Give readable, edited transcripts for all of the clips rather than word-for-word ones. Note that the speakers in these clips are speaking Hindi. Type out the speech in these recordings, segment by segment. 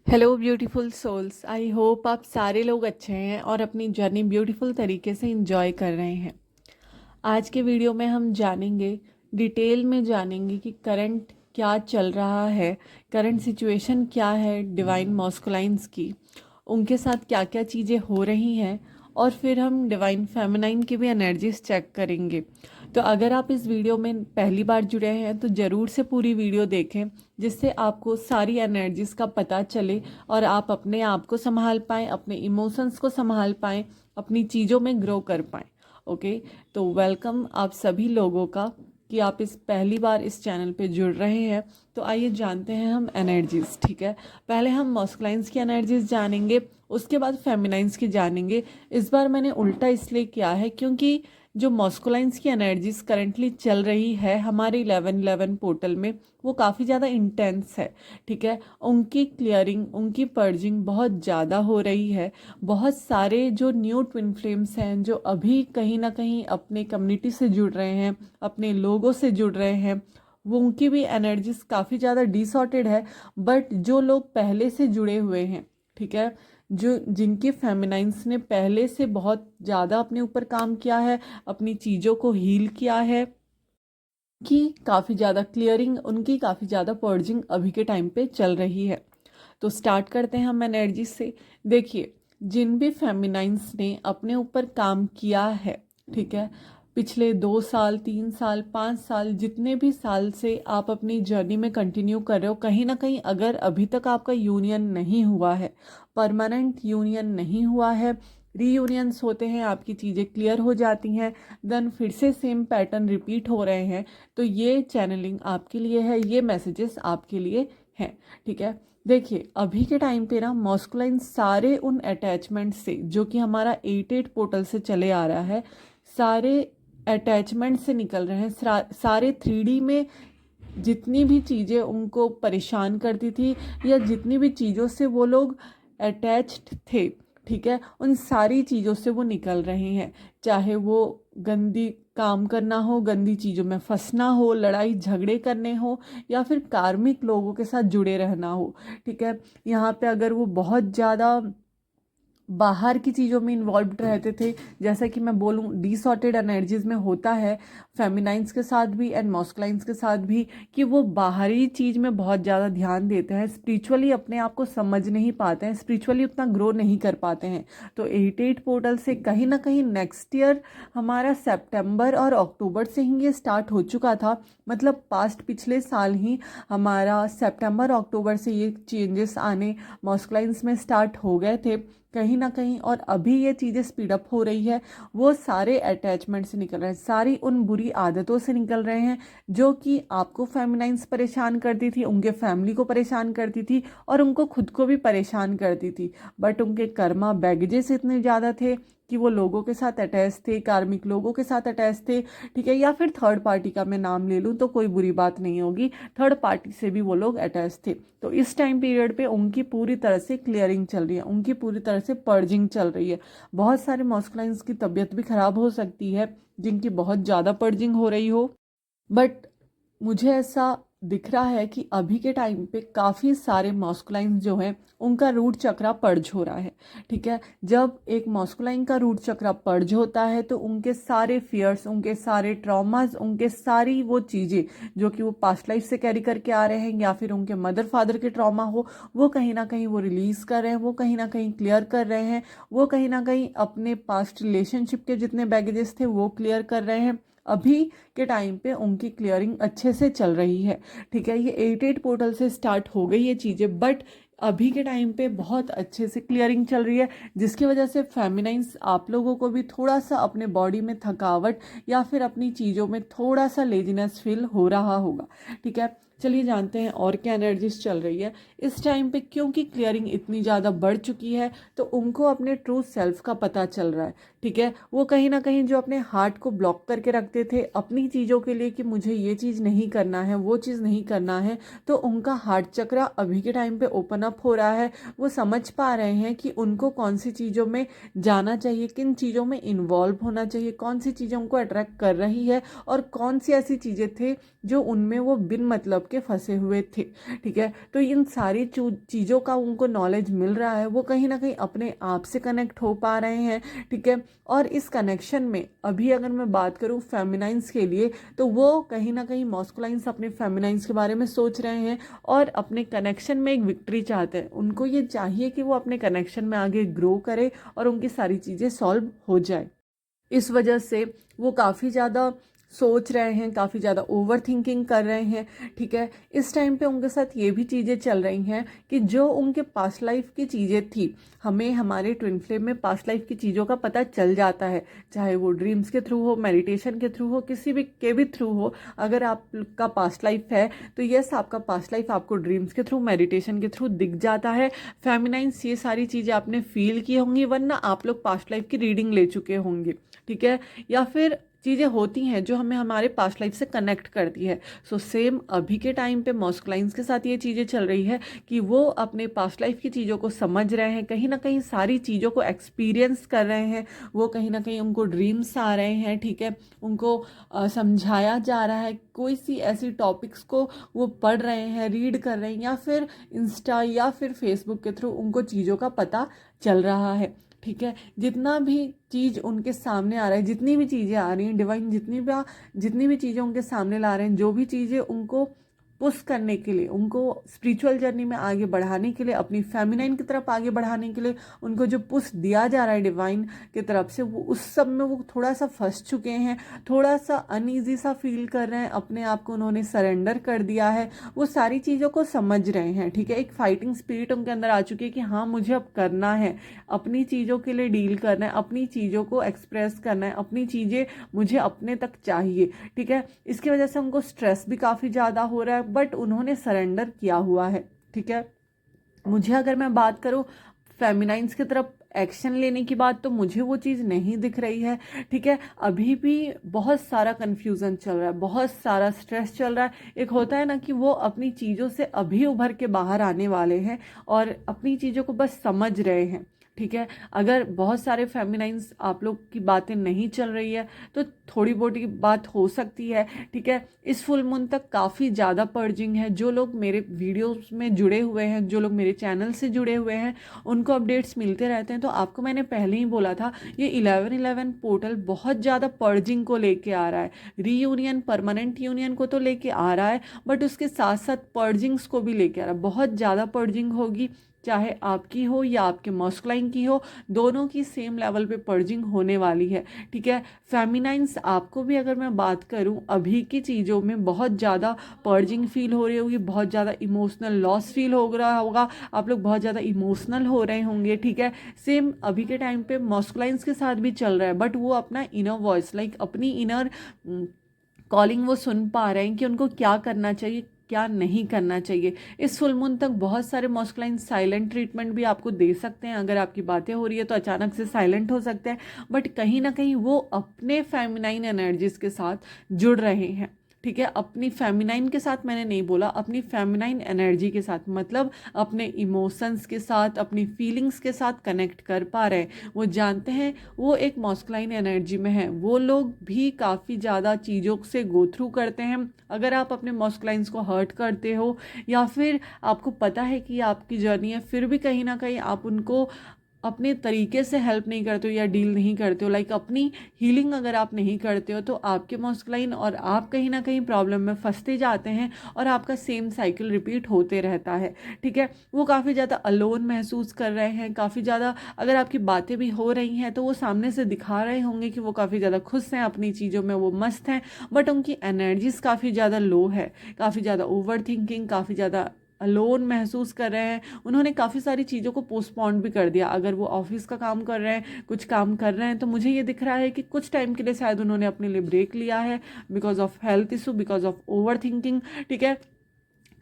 Hello beautiful souls. I hope आप सारे लोग अच्छे हैं और अपनी जर्नी ब्यूटीफुल तरीके से इंजॉय कर रहे हैं। आज के वीडियो में हम जानेंगे, डिटेल में जानेंगे कि करंट क्या चल रहा है, करंट सिचुएशन क्या है डिवाइन मॉस्कुलाइंस की, उनके साथ क्या क्या चीज़ें हो रही हैं, और फिर हम डिवाइन फेमिनाइन की भी एनर्जीज चेक करेंगे। तो अगर आप इस वीडियो में पहली बार जुड़े हैं तो ज़रूर से पूरी वीडियो देखें, जिससे आपको सारी एनर्जीज का पता चले और आप अपने आप को संभाल पाएँ, अपने इमोशंस को संभाल पाएँ, अपनी चीज़ों में ग्रो कर पाएँ। ओके, तो वेलकम आप सभी लोगों का कि आप इस पहली बार इस चैनल पे जुड़ रहे हैं। तो आइए जानते हैं हम एनर्जीज। ठीक है, पहले हम मॉस्कुलाइंस की एनर्जीज जानेंगे, उसके बाद फेमिनाइंस की जानेंगे। इस बार मैंने उल्टा इसलिए किया है क्योंकि जो मॉस्कुलाइंस की एनर्जीज करंटली चल रही है हमारे 1111 पोर्टल में, वो काफ़ी ज़्यादा इंटेंस है। ठीक है, उनकी क्लियरिंग, उनकी पर्जिंग बहुत ज़्यादा हो रही है। बहुत सारे जो न्यू ट्विन फ्लेम्स हैं, जो अभी कहीं ना कहीं अपने कम्युनिटी से जुड़ रहे हैं, अपने लोगों से जुड़ रहे हैं, वो उनकी भी एनर्जीज काफ़ी ज़्यादा डिसऑर्टेड है। बट जो लोग पहले से जुड़े हुए हैं, ठीक है, जो जिनके फेमिनाइंस ने पहले से बहुत ज़्यादा अपने ऊपर काम किया है, अपनी चीज़ों को हील किया है, कि काफ़ी ज़्यादा क्लियरिंग, उनकी काफ़ी ज़्यादा पर्जिंग अभी के टाइम पे चल रही है। तो स्टार्ट करते हैं हम एनर्जी से। देखिए, जिन भी फेमिनाइंस ने अपने ऊपर काम किया है, ठीक है, पिछले 2 साल, 3 साल, 5 साल, जितने भी साल से आप अपनी जर्नी में कंटिन्यू कर रहे हो, कहीं ना कहीं अगर अभी तक आपका यूनियन नहीं हुआ है, परमानेंट यूनियन नहीं हुआ है, रीयूनियंस होते हैं, आपकी चीज़ें क्लियर हो जाती हैं, देन फिर से सेम पैटर्न रिपीट हो रहे हैं, तो ये चैनलिंग आपके लिए है, ये मैसेजेस आपके लिए हैं। ठीक है, देखिए अभी के टाइम पे ना मॉस्कुलाइन सारे उन अटैचमेंट से, जो कि हमारा 88 पोर्टल से चले आ रहा है, सारे अटैचमेंट से निकल रहे हैं। सारे 3D में जितनी भी चीज़ें उनको परेशान करती थी, या जितनी भी चीज़ों से वो लोग अटैच्ड थे, ठीक है, उन सारी चीज़ों से वो निकल रहे हैं। चाहे वो गंदी काम करना हो, गंदी चीज़ों में फंसना हो, लड़ाई झगड़े करने हो, या फिर कार्मिक लोगों के साथ जुड़े रहना हो। ठीक है, यहाँ पे अगर वो बहुत ज़्यादा बाहर की चीज़ों में इन्वॉल्व रहते थे, जैसा कि मैं बोलूँ डिसऑर्टेड एनर्जीज में होता है फेमिनाइंस के साथ भी एंड मॉस्कुलाइंस के साथ भी, कि वो बाहरी चीज़ में बहुत ज़्यादा ध्यान देते हैं, स्पिरिचुअली अपने आप को समझ नहीं पाते हैं, स्पिरिचुअली उतना ग्रो नहीं कर पाते हैं। तो 88 पोर्टल से कहीं ना कहीं नेक्स्ट ईयर हमारा सितंबर और अक्टूबर से ही ये स्टार्ट हो चुका था, मतलब पास्ट पिछले साल ही हमारा सितंबर अक्टूबर से ये चेंजेस आने मॉस्कुलाइंस में स्टार्ट हो गए थे कहीं ना कहीं, और अभी ये चीज़ें स्पीड अप हो रही है। वो सारे अटैचमेंट से निकल रहे हैं, सारी उन बुरी आदतों से निकल रहे हैं जो कि आपको फेमिनाइंस परेशान करती थी, उनके फैमिली को परेशान करती थी, और उनको खुद को भी परेशान करती थी। बट उनके कर्मा बैगेजेस इतने ज़्यादा थे कि वो लोगों के साथ अटैच थे, कार्मिक लोगों के साथ अटैच थे, ठीक है, या फिर थर्ड पार्टी का मैं नाम ले लूँ तो कोई बुरी बात नहीं होगी, थर्ड पार्टी से भी वो लोग अटैच थे। तो इस टाइम पीरियड पे उनकी पूरी तरह से क्लियरिंग चल रही है, उनकी पूरी तरह से पर्जिंग चल रही है। बहुत सारे मॉस्कुलाइंस की तबीयत भी खराब हो सकती है, जिनकी बहुत ज़्यादा पर्जिंग हो रही हो। बट मुझे ऐसा दिख रहा है कि अभी के टाइम पे काफ़ी सारे मॉस्कुलाइन जो हैं उनका रूट चक्रा पर्ज हो रहा है। ठीक है, जब एक मॉस्कुलाइन का रूट चक्रा पर्ज होता है तो उनके सारे फियर्स, उनके सारे ट्रॉमास, उनके सारी वो चीज़ें जो कि वो पास्ट लाइफ से कैरी करके आ रहे हैं, या फिर उनके मदर फादर के ट्रॉमा हो, वो कहीं ना कहीं वो रिलीज़ कर रहे हैं, वो कहीं ना कहीं क्लियर कर रहे हैं, वो कहीं ना कहीं अपने पास्ट रिलेशनशिप के जितने बैगेजेस थे वो क्लियर कर रहे हैं। अभी के टाइम पे उनकी क्लियरिंग अच्छे से चल रही है। ठीक है, ये 88 पोर्टल से स्टार्ट हो गई ये चीज़ें, बट अभी के टाइम पे बहुत अच्छे से क्लियरिंग चल रही है, जिसकी वजह से फेमिनाइंस आप लोगों को भी थोड़ा सा अपने बॉडी में थकावट या फिर अपनी चीज़ों में थोड़ा सा लेजीनेस फील हो रहा होगा। ठीक है, चलिए जानते हैं और क्या एनर्जीज चल रही है इस टाइम पे। क्योंकि क्लियरिंग इतनी ज़्यादा बढ़ चुकी है तो उनको अपने ट्रू सेल्फ का पता चल रहा है। ठीक है, वो कहीं ना कहीं जो अपने हार्ट को ब्लॉक करके रखते थे अपनी चीज़ों के लिए कि मुझे ये चीज़ नहीं करना है, वो चीज़ नहीं करना है, तो उनका हार्ट चक्र अभी के टाइम पे ओपन अप हो रहा है। वो समझ पा रहे हैं कि उनको कौन सी चीज़ों में जाना चाहिए, किन चीज़ों में इन्वॉल्व होना चाहिए, कौन सी चीज़ें उनको अट्रैक्ट कर रही है, और कौन सी ऐसी चीज़ें थे जो उनमें वो बिन मतलब दब के फंसे हुए थे। ठीक है, तो इन सारी चीज़ों का उनको नॉलेज मिल रहा है, वो कहीं ना कहीं अपने आप से कनेक्ट हो पा रहे हैं। ठीक है, और इस कनेक्शन में अभी अगर मैं बात करूँ फेमिनाइंस के लिए, तो वो कहीं ना कहीं मॉस्कुलाइंस अपने फेमिनाइंस के बारे में सोच रहे हैं और अपने कनेक्शन में एक विक्ट्री चाहते हैं। उनको ये चाहिए कि वो अपने कनेक्शन में आगे ग्रो करे और उनकी सारी चीज़ें सॉल्व हो जाए। इस वजह से वो काफ़ी ज़्यादा सोच रहे हैं, काफ़ी ज़्यादा ओवर थिंकिंग कर रहे हैं। ठीक है, इस टाइम पे उनके साथ ये भी चीज़ें चल रही हैं कि जो उनके पास्ट लाइफ की चीज़ें थी, हमें हमारे ट्विन फ्लेम में पास्ट लाइफ की चीज़ों का पता चल जाता है, चाहे वो ड्रीम्स के थ्रू हो, मेडिटेशन के थ्रू हो, किसी भी के भी थ्रू हो। अगर आपका पास्ट लाइफ है तो यस, आपका पास्ट लाइफ आपको ड्रीम्स के थ्रू, मेडिटेशन के थ्रू दिख जाता है। फेमिनाइंस ये सारी चीज़ें आपने फील की होंगी, वरना आप लोग पास्ट लाइफ की रीडिंग ले चुके होंगे। ठीक है, या फिर चीज़ें होती हैं जो हमें हमारे पास्ट लाइफ से कनेक्ट करती है। सो सेम अभी के टाइम पे मॉस्कुलाइंस के साथ ये चीज़ें चल रही है कि वो अपने पास्ट लाइफ की चीज़ों को समझ रहे हैं, कहीं ना कहीं सारी चीज़ों को एक्सपीरियंस कर रहे हैं। वो कहीं ना कहीं उनको ड्रीम्स आ रहे हैं। ठीक है, उनको समझाया जा रहा है, कोई सी ऐसी टॉपिक्स को वो पढ़ रहे हैं, रीड कर रहे हैं, या फिर इंस्टा या फिर फेसबुक के थ्रू उनको चीज़ों का पता चल रहा है। ठीक है, जितना भी चीज़ उनके सामने आ रहा है, जितनी भी चीज़ें आ रही हैं, डिवाइन जितनी भी चीज़ें उनके सामने ला रहे हैं, जो भी चीज़ें उनको पुश करने के लिए, उनको स्पिरिचुअल जर्नी में आगे बढ़ाने के लिए, अपनी फेमिनाइन की तरफ आगे बढ़ाने के लिए उनको जो पुश दिया जा रहा है डिवाइन की तरफ से, वो उस सब में वो थोड़ा सा फंस चुके हैं, थोड़ा सा अनईजी सा फील कर रहे हैं। अपने आप को उन्होंने सरेंडर कर दिया है, वो सारी चीज़ों को समझ रहे हैं। ठीक है, एक फाइटिंग स्पिरिट उनके अंदर आ चुकी है कि हाँ, मुझे अब करना है, अपनी चीज़ों के लिए डील करना है, अपनी चीज़ों को एक्सप्रेस करना है, अपनी चीज़ें मुझे अपने तक चाहिए। ठीक है, इसकी वजह से उनको स्ट्रेस भी काफ़ी ज़्यादा हो रहा है, बट उन्होंने सरेंडर किया हुआ है। ठीक है, मुझे अगर मैं बात करूँ फेमिनाइंस की तरफ एक्शन लेने की बात, तो मुझे वो चीज़ नहीं दिख रही है। ठीक है, अभी भी बहुत सारा कन्फ्यूज़न चल रहा है, बहुत सारा स्ट्रेस चल रहा है। एक होता है ना कि वो अपनी चीज़ों से अभी उभर के बाहर आने वाले हैं और अपनी चीज़ों को बस समझ रहे हैं। ठीक है, अगर बहुत सारे फेमिनाइंस आप लोग की बातें नहीं चल रही है तो थोड़ी बहुत बात हो सकती है। ठीक है, इस फुल मून तक काफ़ी ज़्यादा पर्जिंग है। जो लोग मेरे वीडियोस में जुड़े हुए हैं, जो लोग मेरे चैनल से जुड़े हुए हैं, उनको अपडेट्स मिलते रहते हैं। तो आपको मैंने पहले ही बोला था, ये 11/11 पोर्टल बहुत ज़्यादा पर्जिंग को लेके आ रहा है। रीयूनियन, परमानेंट यूनियन को तो लेके आ रहा है, बट उसके साथ साथ पर्जिंग्स को भी लेके आ रहा है। बहुत ज़्यादा पर्जिंग होगी, चाहे आपकी हो या आपके मॉस्कुलाइन की हो, दोनों की सेम लेवल पे पर्जिंग होने वाली है। ठीक है, फेमिनाइंस आपको भी अगर मैं बात करूं, अभी की चीज़ों में बहुत ज़्यादा पर्जिंग फील हो रही होगी, बहुत ज़्यादा इमोशनल लॉस फील हो रहा होगा, आप लोग बहुत ज़्यादा इमोशनल हो रहे होंगे। ठीक है, सेम अभी के टाइम पे मॉस्कुलाइंस के साथ भी चल रहा है, बट वो अपना इनर वॉइस, लाइक अपनी इनर कॉलिंग वो सुन पा रहे हैं कि उनको क्या करना चाहिए, क्या नहीं करना चाहिए। इस फुल मून तक बहुत सारे मॉस्कुलाइन साइलेंट ट्रीटमेंट भी आपको दे सकते हैं। अगर आपकी बातें हो रही है तो अचानक से साइलेंट हो सकते हैं, बट कहीं ना कहीं वो अपने फेमिनाइन एनर्जीज के साथ जुड़ रहे हैं। ठीक है, अपनी फेमिनाइन के साथ मैंने नहीं बोला, अपनी फेमिनाइन एनर्जी के साथ, मतलब अपने इमोशंस के साथ, अपनी फीलिंग्स के साथ कनेक्ट कर पा रहे हैं। वो जानते हैं वो एक मॉस्कुलाइन एनर्जी में है। वो लोग भी काफ़ी ज़्यादा चीज़ों से गो थ्रू करते हैं। अगर आप अपने मॉस्कुलाइंस को हर्ट करते हो या फिर आपको पता है कि आपकी जर्नी है, फिर भी कहीं ना कहीं आप उनको अपने तरीके से हेल्प नहीं करते हो या डील नहीं करते हो, लाइक अपनी हीलिंग अगर आप नहीं करते हो, तो आपके मॉस्कुलाइन और आप कहीं ना कहीं प्रॉब्लम में फंसते जाते हैं और आपका सेम साइकिल रिपीट होते रहता है। ठीक है, वो काफ़ी ज़्यादा अलोन महसूस कर रहे हैं, काफ़ी ज़्यादा, अगर आपकी बातें भी हो रही हैं तो वो सामने से दिखा रहे होंगे कि वो काफ़ी ज़्यादा खुश हैं, अपनी चीज़ों में वो मस्त हैं, बट उनकी एनर्जीज काफ़ी ज़्यादा लो है, काफ़ी ज़्यादा ओवर थिंकिंग, काफ़ी ज़्यादा अलोन महसूस कर रहे हैं। उन्होंने काफ़ी सारी चीज़ों को पोस्टपोन भी कर दिया। अगर वो ऑफिस का काम कर रहे हैं, कुछ काम कर रहे हैं, तो मुझे ये दिख रहा है कि कुछ टाइम के लिए शायद उन्होंने अपने लिए ब्रेक लिया है, because of health issue, because of over thinking. ठीक है,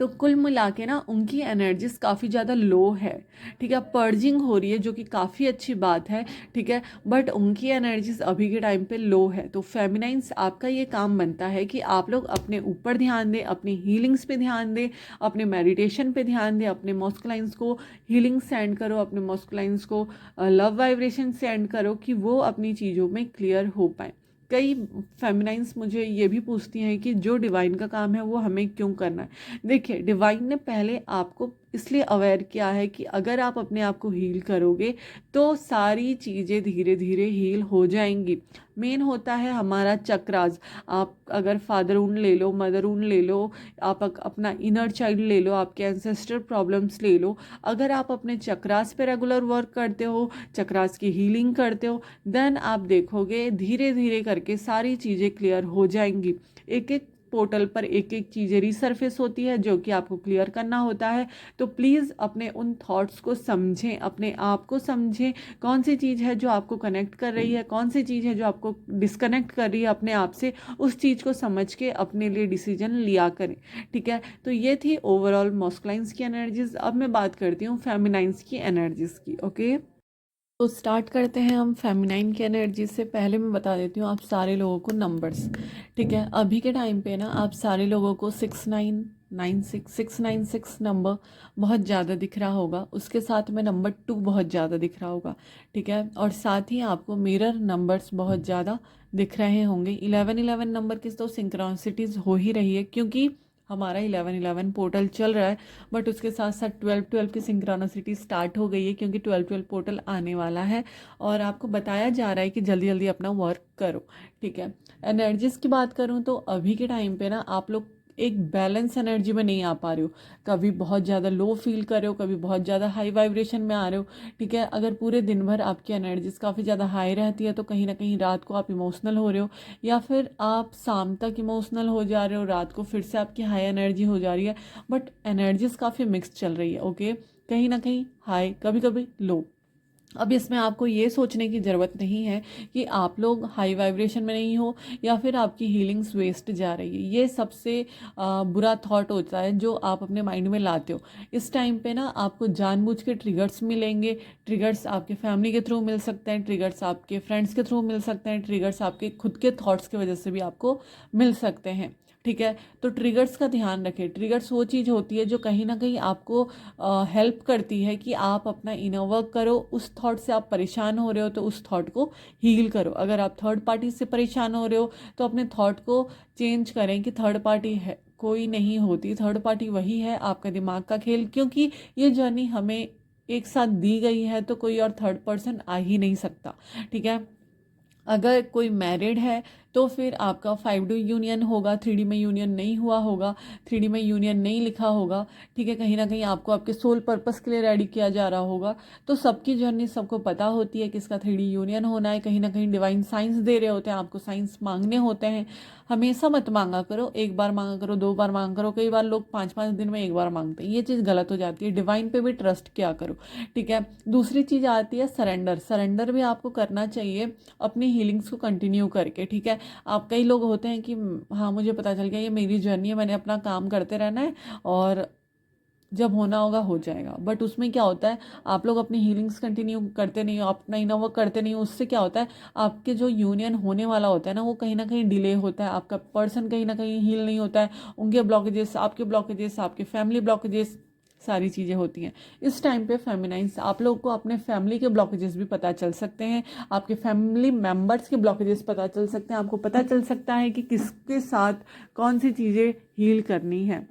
तो कुल मिला के ना उनकी एनर्जीज काफ़ी ज़्यादा लो है। ठीक है, पर्जिंग हो रही है जो कि काफ़ी अच्छी बात है। ठीक है, बट उनकी एनर्जीज अभी के टाइम पे लो है। तो फेमिनाइंस आपका ये काम बनता है कि आप लोग अपने ऊपर ध्यान दें, अपनी हीलिंग्स पे ध्यान दें, अपने मेडिटेशन पे ध्यान दें, अपने मॉस्कुलाइंस को हीलिंग सेंड करो, अपने मॉस्कुलाइंस को लव वाइब्रेशन सेंड करो कि वो अपनी चीज़ों में क्लियर हो पाए। कई फेमिनाइंस मुझे ये भी पूछती हैं कि जो डिवाइन का काम है वो हमें क्यों करना है। देखिए, डिवाइन ने पहले आपको इसलिए अवेयर किया है कि अगर आप अपने आप को हील करोगे तो सारी चीज़ें धीरे धीरे हील हो जाएंगी। मेन होता है हमारा चक्रास। आप अगर फादर ऊन ले लो, मदर ऊन ले लो, आप अपना इनर चाइल्ड ले लो, आपके एंसेस्टर प्रॉब्लम्स ले लो, अगर आप अपने चक्रास पे रेगुलर वर्क करते हो, चक्रास की हीलिंग करते हो, देन आप देखोगे धीरे धीरे करके सारी चीज़ें क्लियर हो जाएंगी। एक एक पोर्टल पर एक एक चीज़ें रिसर्फेस होती है जो कि आपको क्लियर करना होता है। तो प्लीज़ अपने उन थॉट्स को समझें, अपने आप को समझें, कौन सी चीज़ है जो आपको कनेक्ट कर रही है, कौन सी चीज़ है जो आपको डिस्कनेक्ट कर रही है अपने आप से, उस चीज़ को समझ के अपने लिए डिसीजन लिया करें। ठीक है, तो ये थी ओवरऑल मॉस्कुलाइंस की एनर्जीज। अब मैं बात करती हूँ फेमिनाइंस की एनर्जीज की। ओके, तो स्टार्ट करते हैं हम फेमिनाइन की एनर्जी से। पहले मैं बता देती हूँ आप सारे लोगों को नंबर्स। ठीक है, अभी के टाइम पे ना आप सारे लोगों को 6996 नंबर बहुत ज़्यादा दिख रहा होगा, उसके साथ में नंबर 2 बहुत ज़्यादा दिख रहा होगा। ठीक है, और साथ ही आपको मिरर नंबर्स बहुत ज़्यादा दिख रहे होंगे। 11 नंबर की तो सिंक्रोनिसिटीज़ हो ही रही है, क्योंकि हमारा 11 पोर्टल चल रहा है। बट उसके साथ साथ 12 की सिंक्रोनिसिटी स्टार्ट हो गई है, क्योंकि 12 पोर्टल आने वाला है और आपको बताया जा रहा है कि जल्दी जल्दी अपना वर्क करो। ठीक है, एनर्जीज की बात करूँ तो अभी के टाइम पे ना आप लोग एक बैलेंस एनर्जी में नहीं आ पा रहे हो। कभी बहुत ज़्यादा लो फील कर रहे हो, कभी बहुत ज़्यादा हाई वाइब्रेशन में आ रहे हो। ठीक है, अगर पूरे दिन भर आपकी एनर्जीज काफ़ी ज़्यादा हाई रहती है तो कहीं ना कहीं रात को आप इमोशनल हो रहे हो, या फिर आप शाम तक इमोशनल हो जा रहे हो, रात को फिर से आपकी हाई एनर्जी हो जा रही है। बट एनर्जीज काफ़ी मिक्स चल रही है। ओके, कहीं ना कहीं हाई, कभी कभी लो। अब इसमें आपको ये सोचने की ज़रूरत नहीं है कि आप लोग हाई वाइब्रेशन में नहीं हो या फिर आपकी हीलिंग्स वेस्ट जा रही है। ये सबसे बुरा थॉट होता है जो आप अपने माइंड में लाते हो। इस टाइम पे ना आपको जानबूझ के ट्रिगर्स मिलेंगे। ट्रिगर्स आपके फैमिली के थ्रू मिल सकते हैं, ट्रिगर्स आपके फ्रेंड्स के थ्रू मिल सकते हैं, ट्रिगर्स आपके खुद के थॉट्स की वजह से भी आपको मिल सकते हैं। ठीक है, तो ट्रिगर्स का ध्यान रखें। ट्रिगर्स वो चीज़ होती है जो कहीं ना कहीं आपको हेल्प करती है कि आप अपना इनर वर्क करो। उस थॉट से आप परेशान हो रहे हो तो उस थॉट को हील करो। अगर आप थर्ड पार्टी से परेशान हो रहे हो तो अपने थॉट को चेंज करें कि थर्ड पार्टी है कोई नहीं होती, थर्ड पार्टी वही है, आपका दिमाग का खेल। क्योंकि ये जर्नी हमें एक साथ दी गई है तो कोई और थर्ड पर्सन आ ही नहीं सकता। ठीक है, अगर कोई मैरिड है तो फिर आपका 5D यूनियन होगा, 3D में यूनियन नहीं हुआ होगा, 3D में यूनियन नहीं लिखा होगा। ठीक है, कहीं ना कहीं आपको आपके सोल पर्पस के लिए रेडी किया जा रहा होगा। तो सबकी जर्नी सबको पता होती है किसका 3D यूनियन होना है। कहीं ना कहीं डिवाइन साइंस दे रहे होते हैं आपको, साइंस मांगने होते हैं। हमेशा मत मांगा करो, एक बार मांगा करो, 2 बार मांगा करो। कई बार लोग 5-5 दिन में एक बार मांगते हैं, ये चीज़ गलत हो जाती है। डिवाइन पे भी ट्रस्ट किया करो। ठीक है, दूसरी चीज़ आती है सरेंडर। सरेंडर भी आपको करना चाहिए अपनी हीलिंग्स को कंटिन्यू करके। ठीक है, आप कई लोग होते हैं कि हाँ मुझे पता चल गया ये मेरी जर्नी है, मैंने अपना काम करते रहना है और जब होना होगा हो जाएगा। बट उसमें क्या होता है, आप लोग अपनी हीलिंग्स कंटिन्यू करते नहीं हो, अपना इनर वर्क करते नहीं हो। उससे क्या होता है, आपके जो यूनियन होने वाला होता है ना वो कहीं ना कहीं डिले होता है, आपका पर्सन कहीं ना कहीं हील नहीं होता है। उनके ब्लॉकेजेस, आपके ब्लॉकेजेस, आपके फैमिली ब्लॉकेजेस, सारी चीज़ें होती हैं। इस टाइम पे फेमिनाइंस आप लोग को अपने फैमिली के ब्लॉकेजेस भी पता चल सकते हैं, आपके फैमिली मेम्बर्स के ब्लॉकेजेस पता चल सकते हैं। आपको पता चल सकता है कि किसके साथ कौन सी चीज़ें हील करनी है।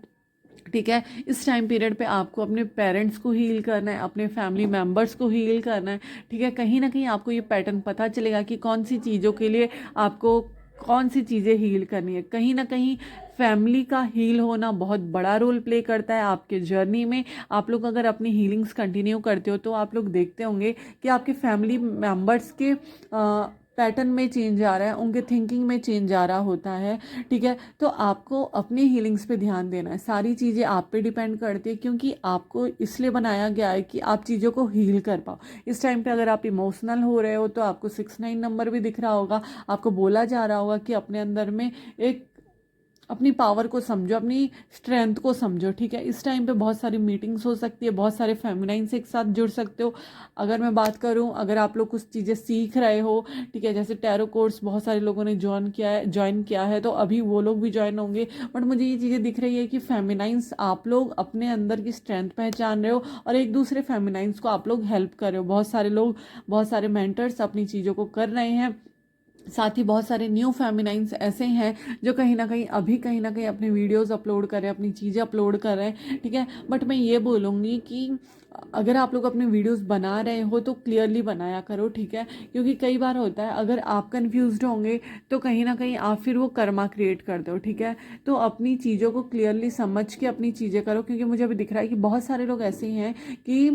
ठीक है, इस टाइम पीरियड पे आपको अपने पेरेंट्स को हील करना है, अपने फैमिली मेम्बर्स को हील करना है। ठीक है, कहीं ना कहीं आपको ये पैटर्न पता चलेगा कि कौन सी चीज़ों के लिए आपको कौन सी चीज़ें हील करनी है। कहीं ना कहीं फैमिली का हील होना बहुत बड़ा रोल प्ले करता है आपके जर्नी में। आप लोग अगर अपनी हीलिंग्स कंटिन्यू करते हो तो आप लोग देखते होंगे कि आपके फैमिली मेम्बर्स के पैटर्न में चेंज आ रहा है, उनके थिंकिंग में चेंज आ रहा होता है। ठीक है, तो आपको अपनी हीलिंग्स पे ध्यान देना है। सारी चीज़ें आप पे डिपेंड करती है, क्योंकि आपको इसलिए बनाया गया है कि आप चीज़ों को हील कर पाओ। इस टाइम पे अगर आप इमोशनल हो रहे हो तो आपको 69 नंबर भी दिख रहा होगा। आपको बोला जा रहा होगा कि अपने अंदर में एक अपनी पावर को समझो, अपनी स्ट्रेंथ को समझो। ठीक है, इस टाइम पे बहुत सारी मीटिंग्स हो सकती है, बहुत सारे फेमिनाइंस एक साथ जुड़ सकते हो। अगर मैं बात करूं, अगर आप लोग कुछ चीज़ें सीख रहे हो, ठीक है, जैसे टैरो कोर्स बहुत सारे लोगों ने ज्वाइन किया है तो अभी वो लोग भी ज्वाइन होंगे। बट मुझे ये चीज़ें दिख रही है कि फेमिनाइंस आप लोग अपने अंदर की स्ट्रेंथ पहचान रहे हो और एक दूसरे फेमिनाइंस को आप लोग हेल्प कर रहे हो। बहुत सारे लोग, बहुत सारे मेंटर्स अपनी चीज़ों को कर रहे हैं। साथ ही बहुत सारे न्यू फेमिनाइंस ऐसे हैं जो कहीं ना कहीं अपने वीडियोस अपलोड कर रहे हैं, अपनी चीज़ें अपलोड कर रहे हैं, ठीक है। बट मैं ये बोलूँगी कि अगर आप लोग अपने वीडियोस बना रहे हो तो क्लियरली बनाया करो, ठीक है। क्योंकि कई बार होता है अगर आप कंफ्यूज्ड होंगे तो कहीं ना कहीं आप फिर वो कर्मा क्रिएट कर दो, ठीक है। तो अपनी चीज़ों को क्लियरली समझ के अपनी चीज़ें करो, क्योंकि मुझे अभी दिख रहा है कि बहुत सारे लोग ऐसे ही हैं कि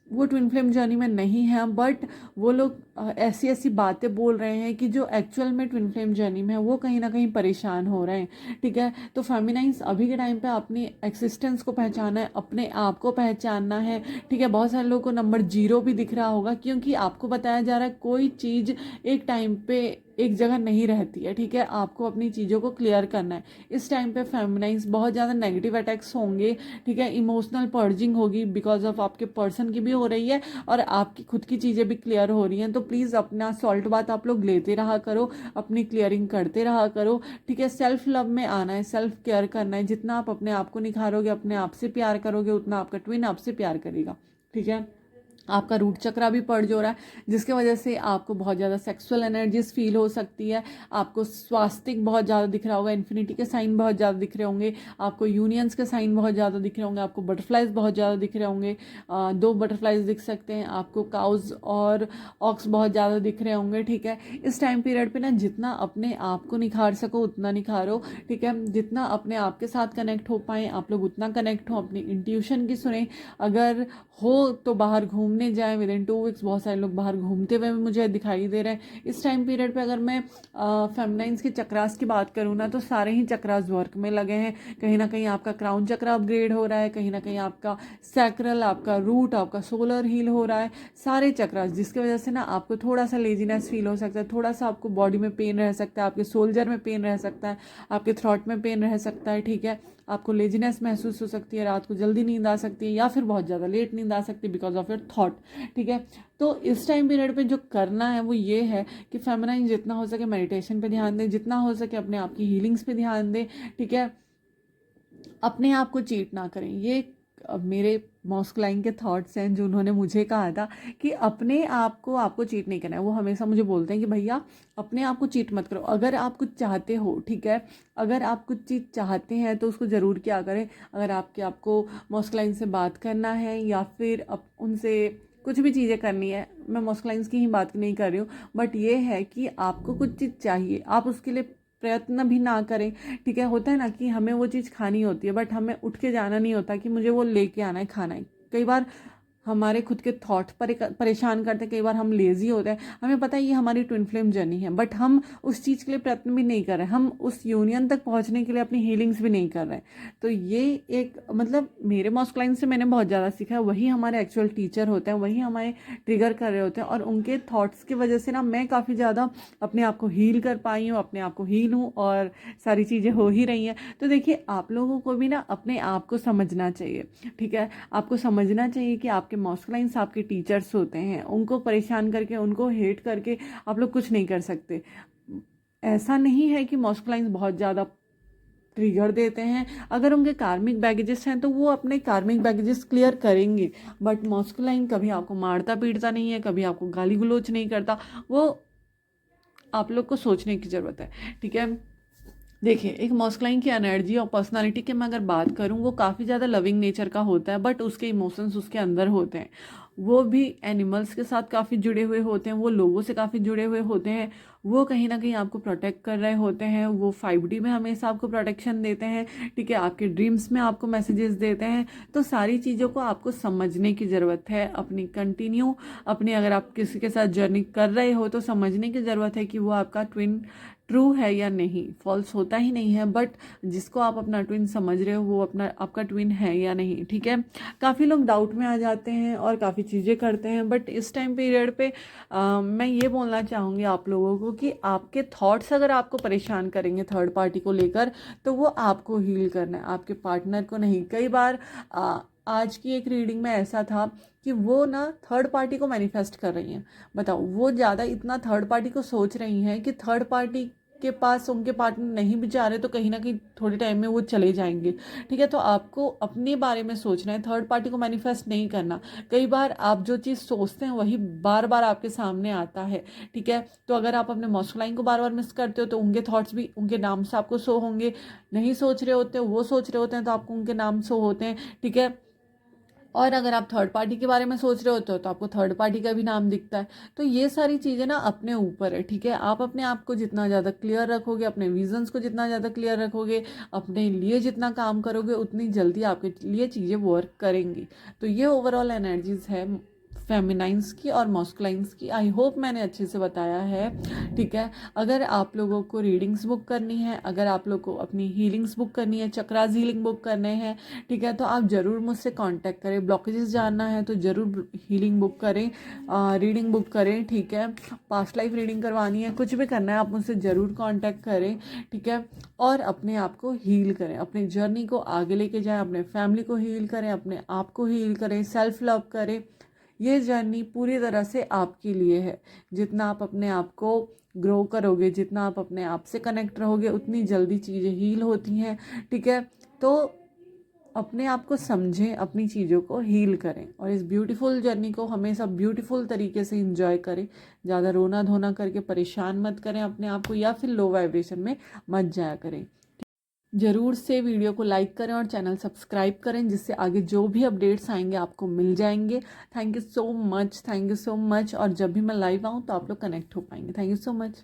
वो ट्विन फ्लेम जर्नी में नहीं है, बट वो लोग ऐसी ऐसी बातें बोल रहे हैं कि जो एक्चुअल में ट्विन फ्लेम जर्नी में है वो कहीं ना कहीं परेशान हो रहे हैं, ठीक है। तो फेमिनाइंस अभी के टाइम पे अपनी एक्सिस्टेंस को पहचाना है, अपने आप को पहचानना है, ठीक है। बहुत सारे लोगों को नंबर 0 भी दिख रहा होगा, क्योंकि आपको बताया जा रहा है कोई चीज़ एक टाइम पे एक जगह नहीं रहती है, ठीक है। आपको अपनी चीज़ों को क्लियर करना है। इस टाइम पे फेमिनाइंस बहुत ज़्यादा नेगेटिव अटैक्स होंगे, ठीक है। इमोशनल पर्जिंग होगी बिकॉज ऑफ आपके पर्सन की भी हो रही है और आपकी खुद की चीज़ें भी क्लियर हो रही हैं। तो प्लीज़ अपना सॉल्ट बात आप लोग लेते रहा करो, अपनी क्लियरिंग करते रहा करो, ठीक है। सेल्फ लव में आना है, सेल्फ केयर करना है। जितना आप अपने आप को निखारोगे, अपने आप से प्यार करोगे, उतना आपका ट्विन आपसे प्यार करेगा, ठीक है। आपका रूट चक्रा भी पढ़ हो रहा है, जिसके वजह से आपको बहुत ज़्यादा सेक्सुअल एनर्जीज फील हो सकती है। आपको स्वास्तिक बहुत ज़्यादा दिख रहा होगा, इन्फिनिटी के साइन बहुत ज़्यादा दिख रहे होंगे, आपको यूनियंस के साइन बहुत ज़्यादा दिख रहे होंगे, आपको बटरफ्लाइज बहुत ज़्यादा दिख रहे होंगे। 2 बटरफ्लाइज दिख सकते हैं आपको, काउज और ऑक्स बहुत ज़्यादा दिख रहे होंगे, ठीक है। इस टाइम पीरियड पे ना जितना अपने आप को निखार सको उतना निखारो, ठीक है। जितना अपने आप के साथ कनेक्ट हो पाए आप लोग उतना कनेक्ट हो, अपनी इंट्यूशन की सुने। अगर हो तो बाहर घूमने जाए विद इन 2 वीक्स। बहुत सारे लोग बाहर घूमते हुए मुझे दिखाई दे रहे हैं इस टाइम पीरियड पे। अगर मैं फेमिनाइंस के चक्रास की बात करूँ ना, तो सारे ही चक्रास वर्क में लगे हैं। कहीं ना कहीं आपका क्राउन चक्र अपग्रेड हो रहा है, कहीं ना कहीं आपका सैक्रल, आपका रूट, आपका सोलर हील हो रहा है, सारे चक्रास। जिसकी वजह से ना आपको थोड़ा सा लेजीनेस फील हो सकता है, थोड़ा सा आपको बॉडी में पेन रह सकता है, आपके सोल्जर में पेन रह सकता है, आपके थ्रॉट में पेन रह सकता है, ठीक है। आपको लेजीनेस महसूस हो सकती है, रात को जल्दी नींद आ सकती है या फिर बहुत ज़्यादा लेट नींद आ सकती है बिकॉज ऑफ योर थॉट, ठीक है। तो इस टाइम पीरियड पे जो करना है वो ये है कि फेमिनाइन जितना हो सके मेडिटेशन पे ध्यान दें, जितना हो सके अपने आप की हीलिंग्स पे ध्यान दें, ठीक है। अपने आप को चीट ना करें। ये मेरे मॉस्कलाइन के थॉट्स हैं जो उन्होंने मुझे कहा था कि अपने आप को आपको चीट नहीं करना है। वो हमेशा मुझे बोलते हैं कि भैया अपने आप को चीट मत करो। अगर आप कुछ चाहते हो, ठीक है, अगर आप कुछ चीज़ चाहते हैं तो उसको ज़रूर क्या करें। अगर आपको मॉस्कलाइन से बात करना है या फिर उनसे कुछ भी चीज़ें करनी है, मैं मॉस्कलाइंस की ही बात नहीं कर रही हूँ, बट ये है कि आपको कुछ चीज़ चाहिए, आप उसके लिए प्रयत्न भी ना करें, ठीक है। होता है ना कि हमें वो चीज़ खानी होती है बट हमें उठ के जाना नहीं होता कि मुझे वो लेके आना है, खाना है। कई बार हमारे खुद के थॉट परेशान करते हैं, कई बार हम लेज़ी होते हैं। हमें पता है ये हमारी ट्विन फ्लेम जर्नी है, बट हम उस चीज़ के लिए प्रयत्न भी नहीं कर रहे, हम उस यूनियन तक पहुंचने के लिए अपनी हीलिंग्स भी नहीं कर रहे। तो ये एक मतलब मेरे मॉस्कलाइन से मैंने बहुत ज़्यादा सीखा है। वही हमारे एक्चुअल टीचर होते हैं, वही हमारे ट्रिगर कर रहे होते हैं, और उनके थॉट्स की वजह से ना मैं काफ़ी ज़्यादा अपने आप को हील कर पाई हूँ, अपने आप को हील हूँ और सारी चीज़ें हो ही रही हैं। तो देखिए आप लोगों को भी ना अपने आप को समझना चाहिए, ठीक है। आपको समझना चाहिए कि आपके मॉस्कुलाइंस आपके टीचर्स होते हैं, उनको परेशान करके, उनको हेट करके आप लोग कुछ नहीं कर सकते। ऐसा नहीं है कि मॉस्कुलाइंस बहुत ज़्यादा ट्रिगर देते हैं। अगर उनके कार्मिक बैगेजेस हैं तो वो अपने कार्मिक बैगेजेस क्लियर करेंगे, बट मॉस्कुलाइन कभी आपको मारता पीटता नहीं है, कभी आपको गाली गलोच नहीं करता। वो आप लोग को सोचने की ज़रूरत है, ठीक है। देखिए एक मॉस्कुलाइन की एनर्जी और पर्सनालिटी की मैं अगर बात करूं, वो काफ़ी ज़्यादा लविंग नेचर का होता है, बट उसके इमोशंस उसके अंदर होते हैं। वो भी एनिमल्स के साथ काफ़ी जुड़े हुए होते हैं, वो लोगों से काफ़ी जुड़े हुए होते हैं, वो कहीं ना कहीं आपको प्रोटेक्ट कर रहे होते हैं, वो 5D में हमेशा आपको प्रोटेक्शन देते हैं, ठीक है। आपके ड्रीम्स में आपको मैसेजेस देते हैं। तो सारी चीज़ों को आपको समझने की ज़रूरत है। अपनी कंटिन्यू अपनी अगर आप किसी के साथ जर्नी कर रहे हो तो समझने की ज़रूरत है कि वो आपका ट्विन ट्रू है या नहीं। फॉल्स होता ही नहीं है, बट जिसको आप अपना ट्विन समझ रहे हो वो अपना आपका ट्विन है या नहीं, ठीक है। काफ़ी लोग डाउट में आ जाते हैं और काफ़ी चीज़ें करते हैं, बट इस टाइम पीरियड पे मैं ये बोलना चाहूँगी आप लोगों को कि आपके थॉट्स अगर आपको परेशान करेंगे थर्ड पार्टी को लेकर, तो वो आपको हील करना है, आपके पार्टनर को नहीं। कई बार आज की एक रीडिंग में ऐसा था कि वो ना थर्ड पार्टी को मैनिफेस्ट कर रही हैं। बताओ वो ज़्यादा इतना थर्ड पार्टी को सोच रही हैं कि थर्ड पार्टी आपके पास उनके पार्टनर नहीं भी जा रहे तो कहीं ना कहीं थोड़े टाइम में वो चले जाएंगे। ठीक है, तो आपको अपने बारे में सोचना है, थर्ड पार्टी को मैनिफेस्ट नहीं करना। कई बार आप जो चीज़ सोचते हैं वही बार बार आपके सामने आता है। ठीक है, तो अगर आप अपने मस्कुलाइन को बार बार मिस करते हो तो उनके थॉट्स भी उनके नाम से आपको शो होंगे। नहीं सोच रहे होते वो सोच रहे होते हैं तो आपको उनके नाम शो होते हैं। ठीक है, और अगर आप थर्ड पार्टी के बारे में सोच रहे होते हो तो आपको थर्ड पार्टी का भी नाम दिखता है। तो ये सारी चीज़ें ना अपने ऊपर है। ठीक है, आप अपने आप को जितना ज़्यादा क्लियर रखोगे, अपने विजन्स को जितना ज़्यादा क्लियर रखोगे, अपने लिए जितना काम करोगे, उतनी जल्दी आपके लिए चीज़ें वर्क करेंगी। तो ये ओवरऑल एनर्जीज है फेमिनाइंस की और मॉस्कुलाइंस की। आई होप मैंने अच्छे से बताया है। ठीक है, अगर आप लोगों को रीडिंग्स बुक करनी है, अगर आप लोग को अपनी हीलिंग्स बुक करनी है, चक्रास हीलिंग बुक करने हैं, ठीक है, तो आप ज़रूर मुझसे कांटेक्ट करें। ब्लॉकेजेस जानना है तो ज़रूर हीलिंग बुक करें, रीडिंग बुक करें। ठीक है, पास्ट लाइफ रीडिंग करवानी है, कुछ भी करना है, आप मुझसे ज़रूर कांटेक्ट करें। ठीक है, और अपने आप को हील करें, अपनी जर्नी को आगे लेके जाएं, अपने फैमिली को हील करें, अपने आप को हील करें, सेल्फ लव करें। ये जर्नी पूरी तरह से आपके लिए है। जितना आप अपने आप को ग्रो करोगे, जितना आप अपने आप से कनेक्ट रहोगे, उतनी जल्दी चीज़ें हील होती हैं। ठीक है, तो अपने आप को समझें, अपनी चीज़ों को हील करें और इस ब्यूटीफुल जर्नी को हमेशा ब्यूटीफुल तरीके से इंजॉय करें। ज़्यादा रोना धोना करके परेशान मत करें अपने आप को, या फिर लो वाइब्रेशन में मत जाया करें। ज़रूर से वीडियो को लाइक करें और चैनल सब्सक्राइब करें, जिससे आगे जो भी अपडेट्स आएंगे आपको मिल जाएंगे। Thank you so much, thank you so much. और जब भी मैं लाइव आऊँ तो आप लोग कनेक्ट हो पाएंगे। Thank you so much.